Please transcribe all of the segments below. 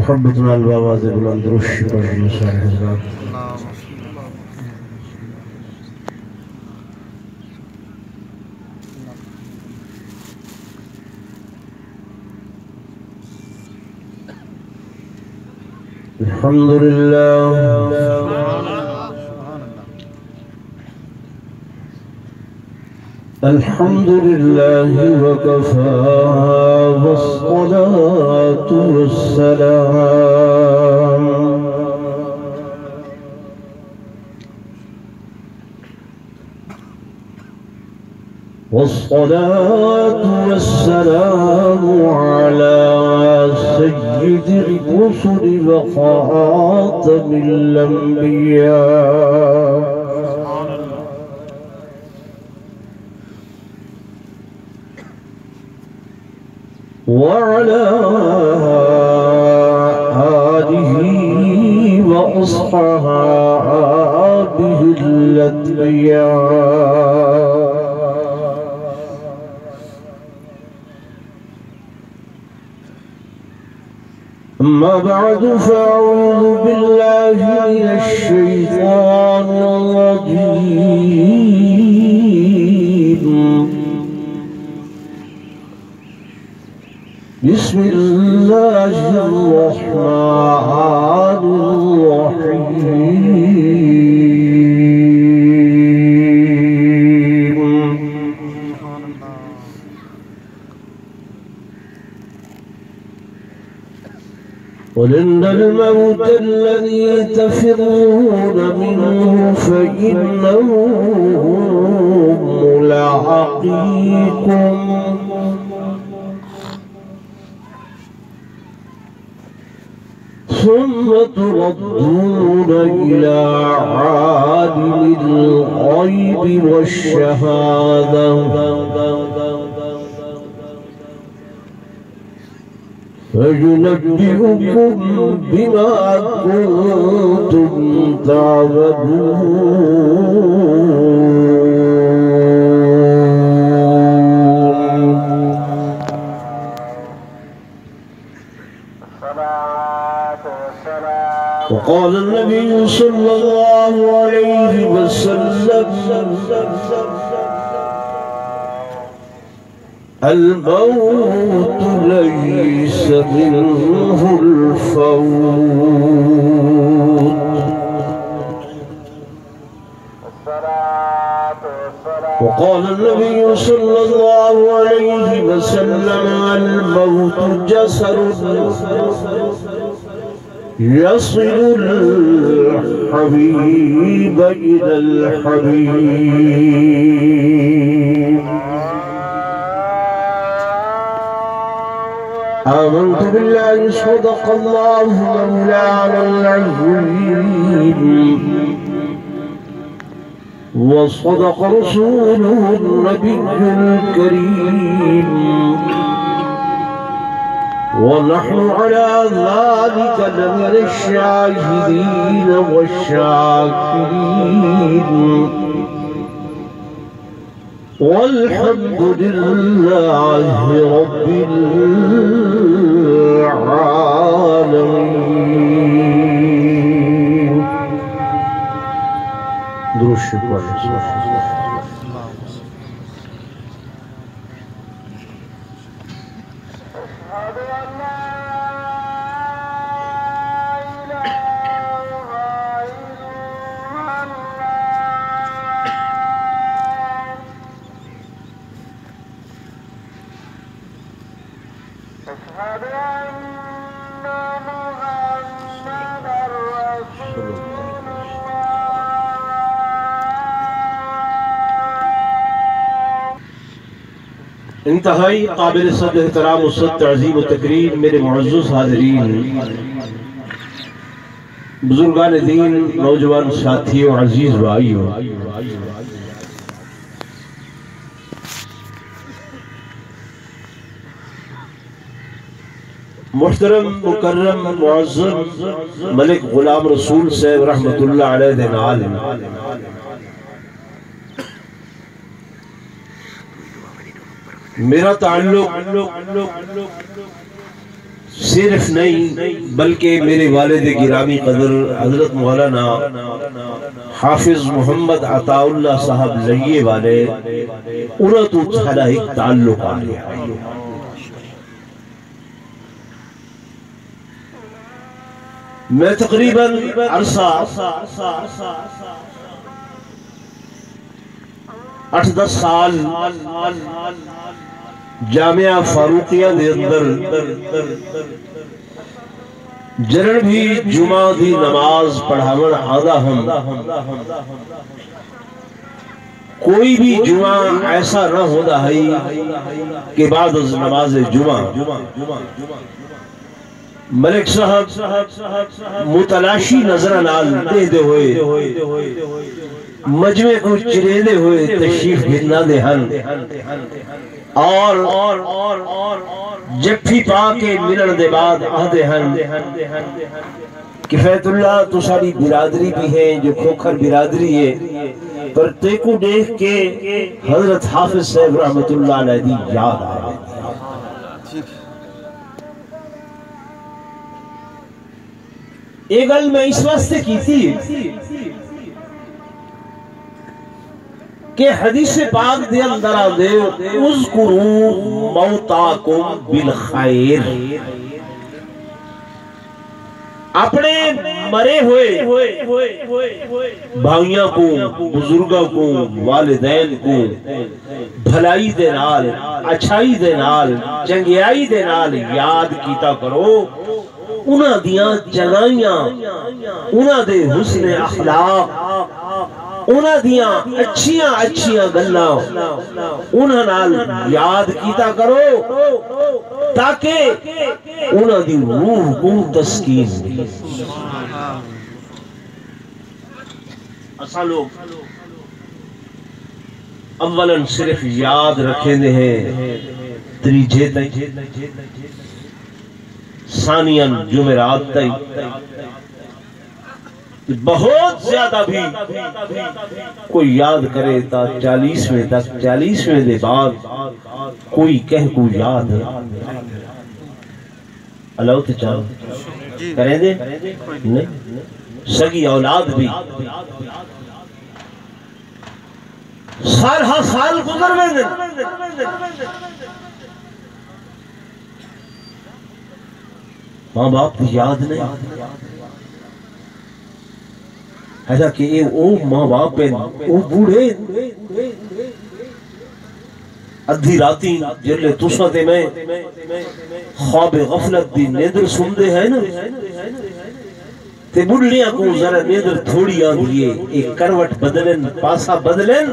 محبتنا البابا ذي بلند رش والمسار حضرات الحمد لله الحمد لله وكفى والصلاة والسلام على سيد الرسل وخاتم الأنبياء وعلى آله وأصحابه الأتقياء أما بعد فأعوذ بالله من الشيطان الرجيم بسم الله الرحمن الرحيم قل إن الموت الذي تفرون منه فإنه ملاقيكم ثم تردون إلى عالم الغيب والشهادة فينبئكم بما كنتم تعملون. وقال النبي صلى الله عليه وسلم الموت ليس منه الفوت. وقال النبي صلى الله عليه وسلم الموت جسر يصل الحبيب إلى الحبيب. آمنت بالله صدق الله مولانا العظيم وصدق رسوله النبي الكريم ونحن على ذلك لمن الشاهدين والشاكرين والحمد لله رب العالمين. درود شكر انتہائی قابل صد احترام و صد تعظیم و تکریم میرے معزز حاضرین، بزرگان دین، نوجوان ساتھیوں، عزیز بھائیوں، محترم مکرم معظم ملک غلام رسول صاحب رحمت اللہ علیہ دین عالم، میرا تعلق صرف نہیں بلکہ میرے والد گرامی قدر حضرت مولانا حافظ محمد عطا اللہ صاحب لئیے والے انہوں تو چھڑا ایک تعلق آ گیا. میں تقریباً عرصہ 8-10 سال جامعہ فاروقیہ دے اندر جرن بھی جمعہ دی نماز پڑھاون آدھا ہم کوئی بھی جمعہ ایسا نہ ہوتا ہے کہ بعد از نماز جمعہ ملک صاحب متلاشی نظر نال دے دے ہوئے مجمع کو چرے دے ہوئے تشریف بھیجنا دے ہن اور جفی پا کے ملن دے بعد آدھے ہن کفایت اللہ تو ساری برادری بھی ہے جو کھوکھر برادری ہے پر تیکو دیکھ کے حضرت حافظ صاحب رحمت اللہ علیہ دی یاد آ رہے ایک گل میں اس واسطے کی تھی کہ حدیث پاک دے اندر آدھے اذکروا موتاکم بالخیر اپنے مرے ہوئے بھائیاں کو بزرگوں کو والدین کو بھلائی دے نال اچھائی دے نال چنگیائی دے نال یاد کیتا کرو انہاں دیاں چنگائیاں انہاں دے حسن اخلاق انہاں دیاں اچھیاں گلاں انہاں نال یاد کیتا کرو تاکہ انہاں دی روح کو تسکین ملے. اساں لوگ اولاً صرف یاد رکھیں دے ہیں تریجے تائیں ثانیاً جمعرات تائیں بہت زیادہ بھی کوئی یاد کرے تا 40ویں تک 40ویں دے بعد کوئی کہہ کو یاد اللہ تے چاہو کریں دے نہیں سگی اولاد بھی سال ہاں سال گزر میں دے ماں باپ یاد نہیں ایسا کہ او ماں باپ پہ او بوڑھے ادھی راتی جلے تسا تے میں خواب غفلت دی نیدر سندے ہیں نا تے بڑھلیاں کو ذرا نیدر تھوڑی آدھئے ایک کروٹ بدلن پاسا بدلن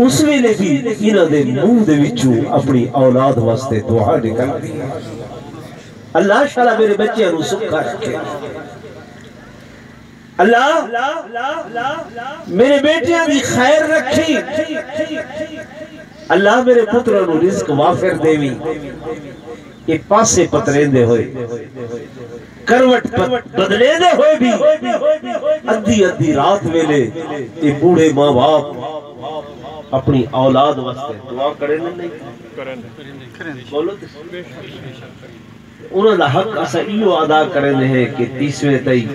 اس ویلے بھی انہ دے منہ دے وچو اپنی اولاد واسطے دعا نکل دی. اللہ شاءاللہ میرے بچے انہوں سکھا رکھے اللہ میرے بیٹیاں دی خیر رکھی اللہ میرے پتروں نو رزق وافر دیوی یہ پاسے پترین دے ہوئے کروٹ بدلے دے ہوئے بھی ادھی رات ویلے یہ بوڑھے ماں باپ اپنی اولاد واسطے دعا کریں نہیں بولو انہوں نے حق اسا ایو ادا کریں ہے کہ 30ویں تائی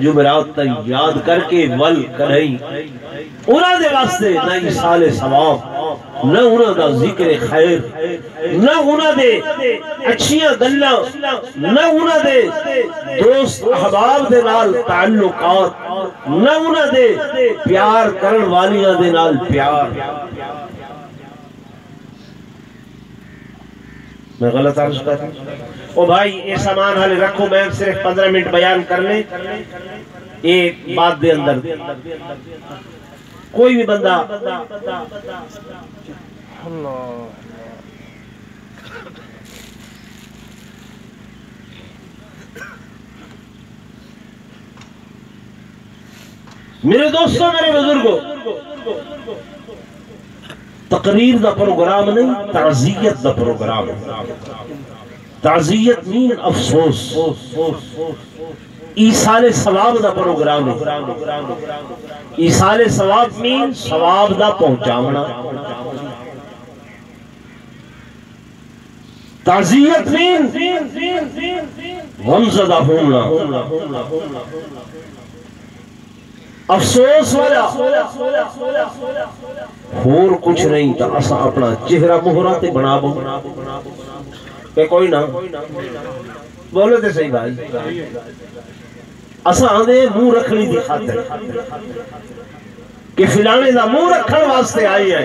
جمعرات تائی یاد کر کے ول کریں انہوں نے واسطے نہ ایصال ثواب نہ انہوں دا ذکر خیر نہ انہوں دے اچھیاں گلاں نہ انہوں دے دوست احباب دے نال تعلقات نہ انہوں دے پیار کرن والیاں دے نال پیار. میں غلط عرض کرتا ہوں او بھائی یہ سامان حالے رکھو میں صرف 15 منٹ بیان کر لیں ایک بات دے اندر کوئی بھی بندہ میرے دوستوں میرے بزرگوں تقریر دا پروگرام نہیں تعزیت دا پروگرام تعزیت مین افسوس ایصال ثواب دا پروگرام ایصال ثواب مین ثواب دا پہنچاونا تعزیت مین غمزدہ ہونا، افسوس والا اور کچھ نہیں تا اسا اپنا چہرہ مہراتے بنا بو کہ کوئی نہ بولو تے صحیح بھائی، اسا آنے منہ رکھنی دی خاطر کہ فلانے دا منہ رکھن واسطے آئی ہے۔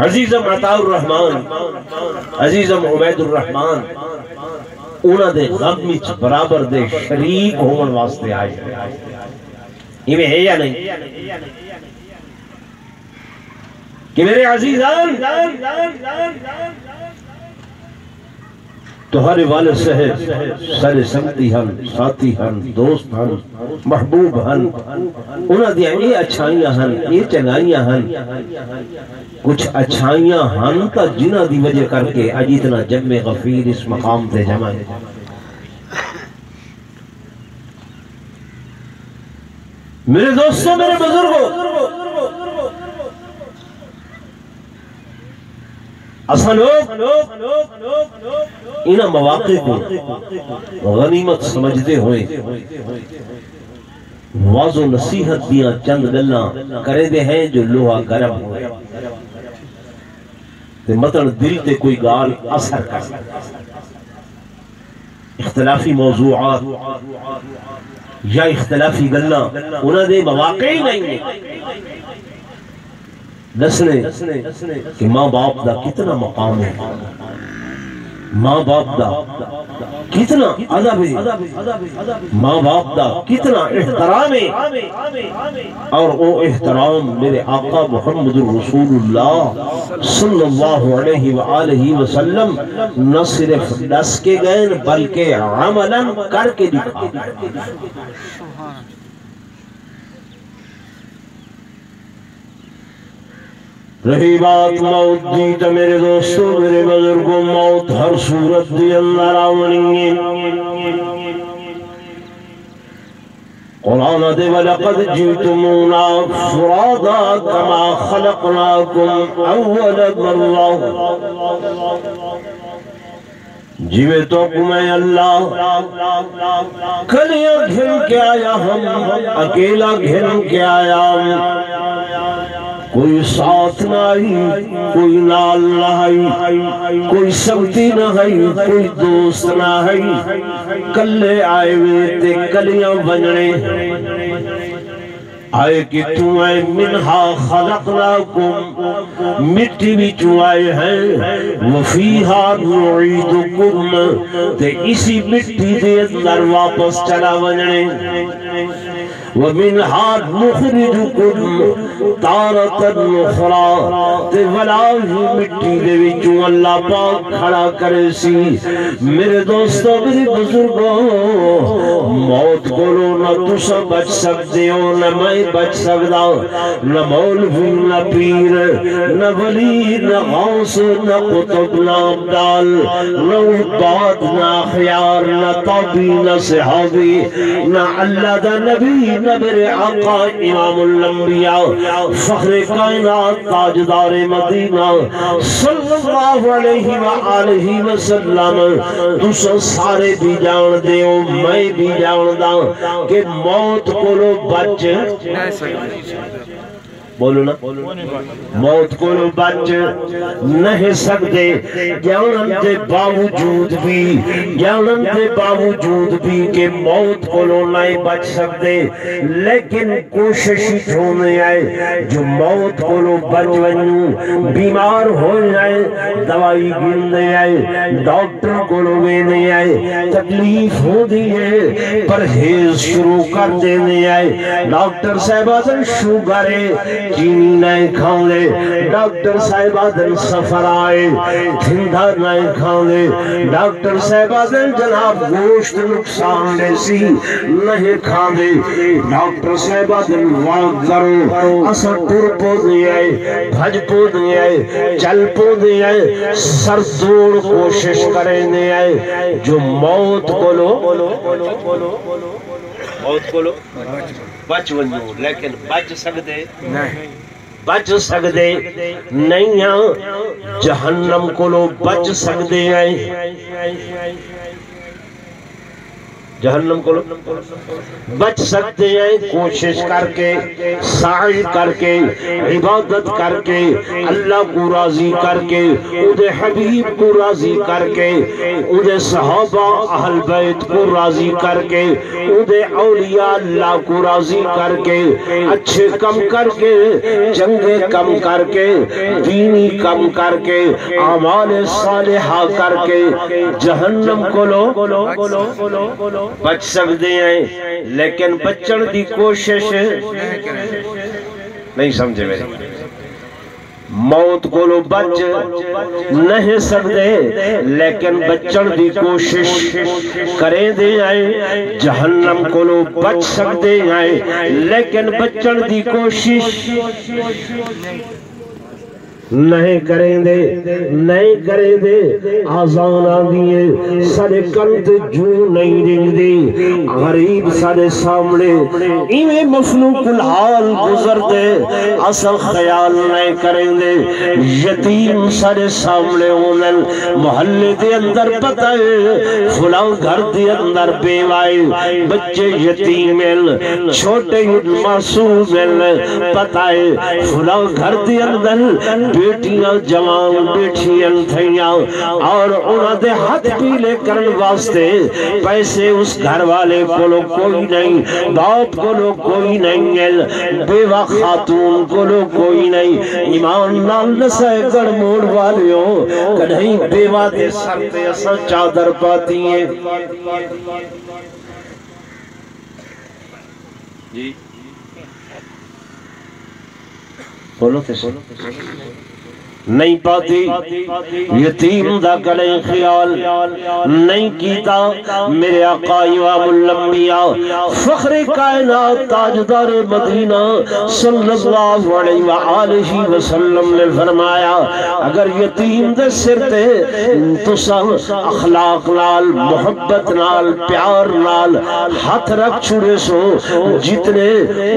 عزیزم عطا الرحمن، عزیزم عبید الرحمن انہاں دے غم وچ برابر دے شریک ہون واسطے آئے، یہ ہے یا نہیں کہ میرے عزیزان تو ہر والد صاحب سارے سنگتی ہن، ساتھی ہن، دوست ہن، محبوب ہن، انہاں دیا یہ اچھائیاں ہن، یہ چنگائیاں ہن، کچھ اچھائیاں ہن تا جنہ دی وجہ کر کے اج اتنا جمع غفیر اس مقام تے جمع ہے۔ میرے دوستوں، میرے بزرگوں، اساں لوگ انہاں مواقع کو غنیمت سمجھتے ہوئے واض و نصیحت دیاں چند گلاں کرے دے ہیں جو لوہا گرم ہوئے تے مطلب دل تے کوئی گال اثر کر، اختلافی موضوعات یا اختلافی گلاں انہاں دے مواقع ہی نہیں ہیں۔ دسنے کہ ماں باپ دا کتنا مقام ہے، ماں باپ دا کتنا ادب ہے، ماں باپ دا کتنا احترام ہے، اور وہ احترام میرے آقا محمد رسول اللہ صلی اللہ علیہ وآلہ وسلم نہ صرف دس کے گئے بلکہ عملاً کر کے دکھا۔ رہی بات موت دی تو میرے دوستو، میرے بزرگوں، موت ہر صورت دی اندر آونی ہے۔ قرآن دے وَلَقَدْ جِئْتُمُونَا فُرَادَا كَمَا خَلَقْنَاكُمْ أَوَّلَ مَرَّةٍ، جیوے تو میں اللہ کلیاں گھن کے آیا، ہم اکیلا گھن کے آیا، کوئی ساتھ نہ آئی، کوئی نال نہ آئی، کوئی سمتی نہ آئی، کوئی دوست نہ آئی، کلے آئے ہوئے تے کلیاں بننے آئے کہ تو اے منہا خلقناکم، مٹی بھی چوائے ہیں، وفیہا نعیدکم، تے اسی مٹی دے اندر واپس چلا بننے، وَمِنْهَا نُخْرِجُكُمْ تَارَةً أُخْرَى، تے ولاہی مٹی دے وچوں اللہ پاک کھڑا کرے سی۔ میرے دوستوں، میرے بزرگوں، موت کولو نہ تسا بچ سکتے ہو، نہ میں بچ سکتا، نہ مولوی، نہ پیر، نہ ولی، نہ غوث، نہ قطب، نہ عبدال، نہ عباد، نہ اخیار، نہ طبی، نہ صحابی، نہ اللہ دا نبی، نہ میرے آقا امام الانبیاء فخر کائنات تاجدار مدینہ صلی اللہ علیہ وآلہ وسلم، تسا سارے بھی جان دے ہو، میں بھی جان دا کہ موت کو لو بچ بولو نا، موت کو لو بچ نہیں سکتے، جانن دے باوجود بھی کہ موت کو لو نہیں بچ سکتے، لیکن کوشش ہونے آئے جو موت کو لو بچ ونیوں، بیمار ہو جائے دوائی گرنے آئے، ڈاکٹر کو لو بینے آئے، تکلیف ہو دیئے پرہیز شروع کر دینے آئے، ڈاکٹر صاحبازن شوگرے چینی نہیں کھاؤں لے، ڈاکٹر صاحبازن سفر آئے دھندہ نہیں کھاؤں لے، ڈاکٹر صاحبازن جناب گوشت نقصان لے سی نہیں کھاؤں لے، ڈاکٹر صاحبازن واق کرو اثر ٹر پو دیئے، بھج پو دیئے، چل پو دیئے، سر دوڑ کوشش کریں دیئے، جو موت کو لو موت کو لو بچ ونیوں، لیکن بچ سکتے نہیں، بچ سکتے نہیں ہیں، جہنم کو لو بچ سکتے ہیں، جہنم کو بچ سکتے ہیں کوشش کر کے، سعی کر کے، عبادت کر کے، اللہ کو راضی کر کے، اُدھے حبیب کو راضی کر کے، اُدھے صحابہ اہل بیت کو راضی کر کے، اُدھے اولیاء اللہ کو راضی کر کے، اچھے کم کر کے، جنگیں کم کر کے، دینی کم کر کے، اعمال صالحہ کر کے، جہنم کو لو بچ سکتے ہیں، لیکن بچن دی کوشش نہیں سمجھے میرے، موت کو لو بچ نہیں سکتے لیکن بچن دی کوشش کریں دے آئے، جہنم کو لو بچ سکتے ہیں لیکن بچن دی کوشش نہیں کریں دے، نہیں کریں دے، آزان آدھیے سارے کنت جو نہیں رنگ دے، غریب سارے سامنے ایویں مفلوق الحال گزر دے، اصل خیال نہیں کریں دے، یتیم سارے سامنے ہونن، محلے دے اندر پتہ ہے فلان گھر دے اندر بیوائی بچے یتیم ہیں، چھوٹے معصوم ہیں، پتہ ہے فلان گھر دے اندر بیٹیاں جوان بیٹھیاں تھیاں اور انہاں دے ہاتھ پیلے کرن واسطے پیسے اس گھر والے کو لو کوئی نہیں، باپ کو لو کوئی نہیں ہے، بیوہ خاتون کو لو کوئی نہیں، ایمان نال نسائے گڑ موڑ والیوں کدھیں بیوہ دے سر پہ اصل چادر پاتی ہیں جی بولو تے نہیں پاتی، یتیم دا کلے خیال نہیں کیتا، میرے آقا امام الانبیاء فخر کائنات تاجدار مدینہ صلی اللہ علیہ وآلہ وسلم نے فرمایا اگر یتیم دے سر تے تسا اخلاق نال، محبت نال، پیار نال ہاتھ رکھ چھوڑے سو، جتنے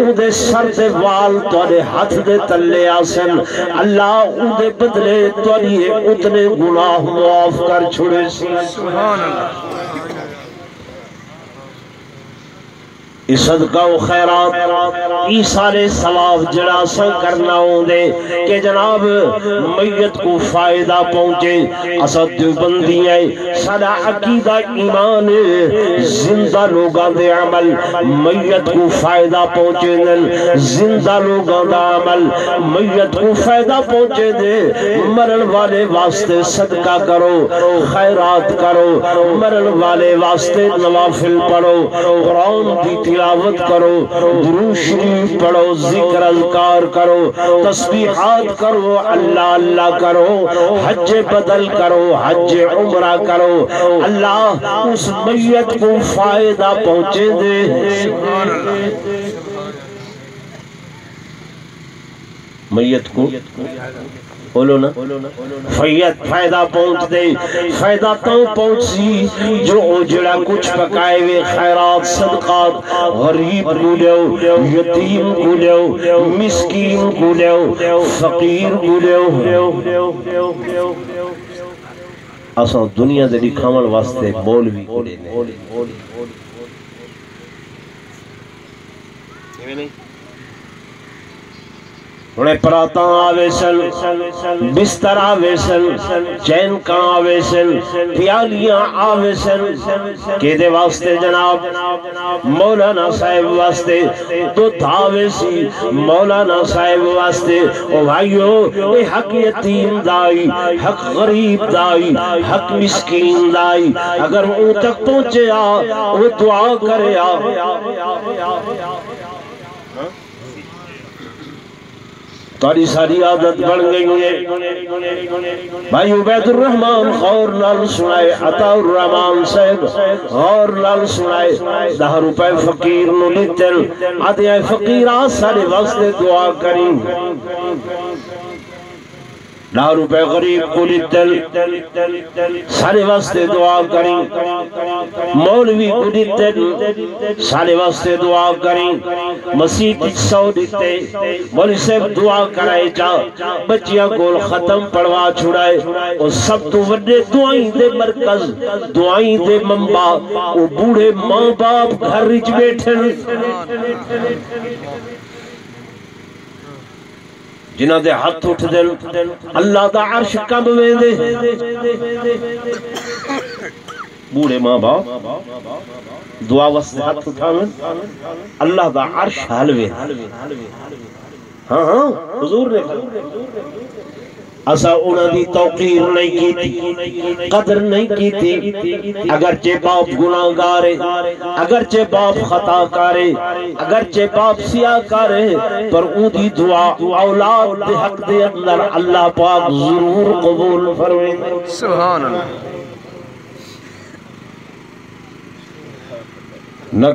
اودے سر تے وال توڑے ہاتھ دے تلے آسن، اللہ اودے بدلے توڑیے اتنے گناہ معاف کر چھوڑے سی۔ سبحان اللہ۔ اس صدقہ و خیرات ایسارے ثواب جڑا سا کرنا ہوں دے کہ جناب میت کو فائدہ پہنچے، اسد دیوبندی ہے سارا عقیدہ ایمان زندہ لوگاں دے عمل میت کو فائدہ پہنچے دے، زندہ لوگاں دا عمل میت کو فائدہ پہنچے دے، مرن والے واسطے صدقہ کرو، خیرات کرو، مرن والے واسطے نوافل پڑھو، قرآن دی تلاوت کرو، درود شریف پڑھو، ذکر اذکار کرو، تسبیحات کرو، اللہ اللہ کرو، حج بدل کرو، حج عمرہ کرو، اللہ اس میت کو فائدہ پہنچے دے۔ میت کو بولو نا فائدہ پہنچ دے، فائدہ تو پہنچی جو جڑا کچھ پکائے ہوئے خیرات صدقات غریب کو لیو، یتیم کو لیو، مسکین کو لیو، فقیر کو لیو۔ اساں دنیا دے دکھاون واسطے مولوی کو لینے انہیں پراتاں آوے سن، بستر آوے سن، چین کان آوے سن، پیالیاں آوے سن، کہ دے واسطے جناب مولانا صاحب واسطے دودھ آوے سی، مولانا صاحب واسطے او بھائیو اے حق یتیم دائی، حق غریب دائی، حق مسکین دائی، اگر وہ تک پہنچے وہ دعا کرے تاری ساری عادت بڑھ گئی ہے۔ بھائی عبید الرحمن غور نال سنائے، عطا الرحمن صاحب غور نال سنائے، 10 روپے فقیر نو لیتن آدھے آئے فقیرہ سارے واسطے دعا کریں، لا روپے غریب کو لیتل سارے واسطے دعا کریں، مولوی کو لیتل سارے واسطے دعا کریں، مسیح سو دیتے مولی صاحب دعا کرائے جا، بچیاں گول ختم پڑوا چھڑائے، اور سب تو وڈے دعائیں دے مرکز، دعائیں دے منبع، وہ بوڑھے ماں باپ گھر رچ بیٹھن جنہ دے ہاتھ اٹھ دل اللہ دا عرش کم میں دے، بوڑھے ماں باپ دعا واسطے ہاتھ اٹھاویں اللہ دا عرش حلوے، ہاں حضور نے اسا انہاں دی توقیر نہیں کی، قدر نہیں کی تھی، اگرچہ باپ گناہگار ہے، اگرچہ باپ خطا کارے، اگرچہ باپ سیاہ کارے، پر اون دی دعا اولاد دے حق دے اندر اللہ پاک ضرور قبول فرمائے۔ سبحان اللہ۔ نہ